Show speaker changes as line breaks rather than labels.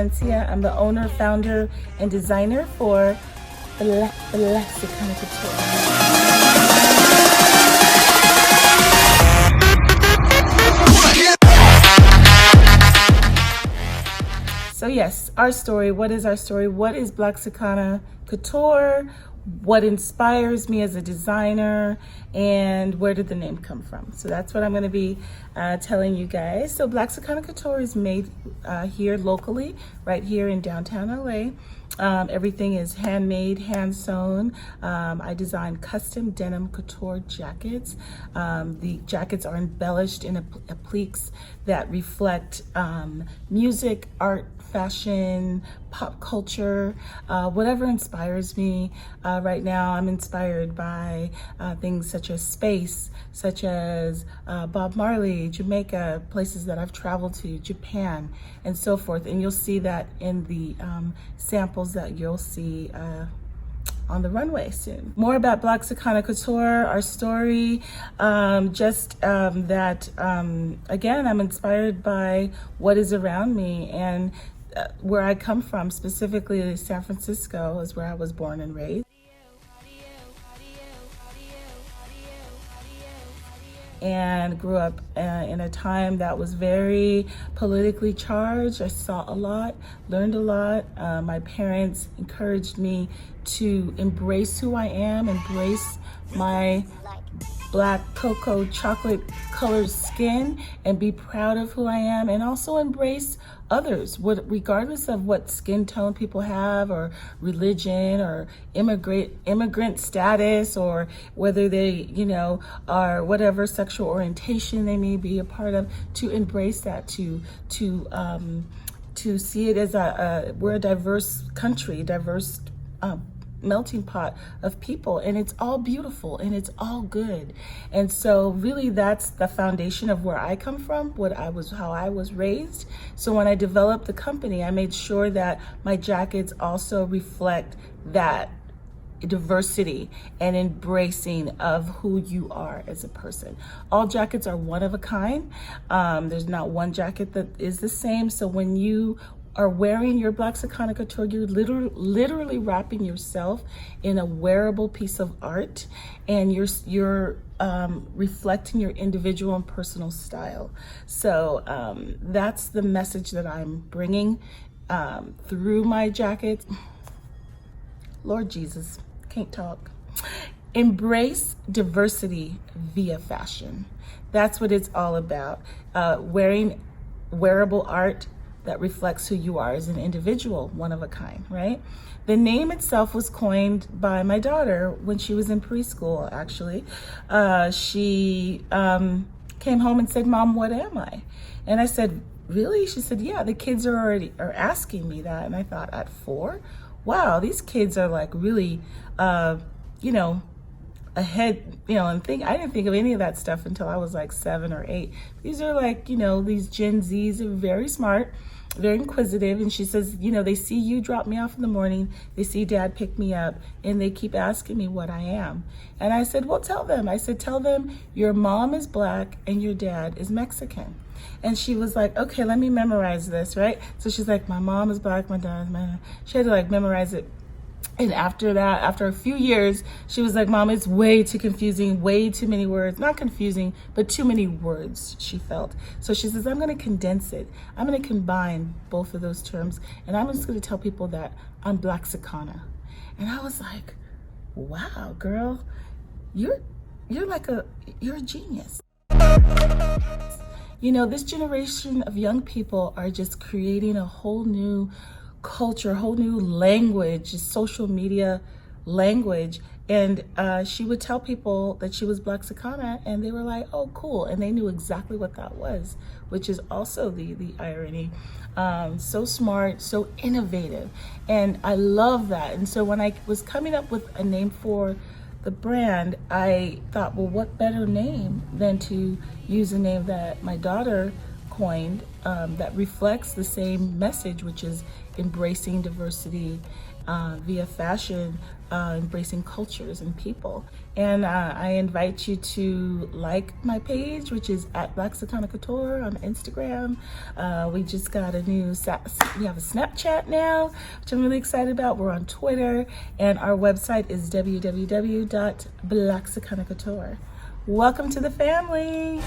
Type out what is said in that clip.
Placencia. I'm the owner, founder, and designer for BlaxicanaCouture. So yes, our story. What is our story? What is BlaxicanaCouture? What inspires me as a designer, and where did the name come from? So that's what I'm going to be telling you guys. So BlaxicanaCouture is made here locally, right here in downtown LA. Everything is handmade, hand sewn. I design custom denim couture jackets. The jackets are embellished in appliques that reflect music, art, fashion, pop culture, whatever inspires me. Right now I'm inspired by things such as space, such as Bob Marley, Jamaica, places that I've traveled to, Japan, and so forth. And you'll see that in the samples that you'll see on the runway soon. More about BlaxicanaCouture, our story, again, I'm inspired by what is around me, and where I come from, specifically San Francisco is where I was born and raised. And grew up in a time that was very politically charged. I saw a lot, learned a lot. My parents encouraged me to embrace who I am, embrace my black cocoa chocolate colored skin, and be proud of who I am, and also embrace others, regardless of what skin tone people have, or religion, or immigrant status, or whether they, are whatever sexual orientation they may be a part of, to embrace that, to see it as we're a diverse country, diverse melting pot of people, and it's all beautiful and it's all good. And so really that's the foundation of where I come from, how I was raised. So when I developed the company, I made sure that my jackets also reflect that diversity and embracing of who you are as a person. All jackets are one of a kind. There's not one jacket that is the same. So when you are wearing your BlaxicanaCouture, you're literally wrapping yourself in a wearable piece of art, and you're reflecting your individual and personal style. So that's the message that I'm bringing through my jackets. Lord Jesus, can't talk. Embrace diversity via fashion. That's what it's all about. Wearing wearable art that reflects who you are as an individual, one of a kind, right? The name itself was coined by my daughter when she was in preschool, actually. She came home and said, "Mom, what am I?" And I said, "Really?" She said, "Yeah, the kids are asking me that." And I thought, at 4? Wow, these kids are like really, ahead, and I didn't think of any of that stuff until I was like 7 or 8. These are like, these Gen Zs are very smart, very inquisitive. And she says, they see you drop me off in the morning, they see Dad pick me up, and they keep asking me what I am. And I said, well, tell them. I said, tell them your mom is black and your dad is Mexican. And she was like, okay, let me memorize this, right? So she's like, my mom is black, my dad is Mexican. She had to memorize it. And after that, after a few years, she was like, Mom, it's way too confusing, way too many words. Not confusing, but too many words, she felt. So she says, I'm going to condense it. I'm going to combine both of those terms. And I'm just going to tell people that I'm Blaxicana. And I was like, wow, girl, you're a genius. This generation of young people are just creating a whole new culture, whole new language, social media language. And she would tell people that she was Blaxicana, and they were like, oh, cool. And they knew exactly what that was, which is also the irony. So smart, so innovative. And I love that. And so when I was coming up with a name for the brand, I thought, well, what better name than to use a name that my daughter coined that reflects the same message, which is embracing diversity via fashion, embracing cultures and people. And I invite you to like my page, which is at BlaxicanaCouture on Instagram. We just got a new, we have a Snapchat now, which I'm really excited about. We're on Twitter, and our website is www.BlaxicanaCouture. Welcome to the family.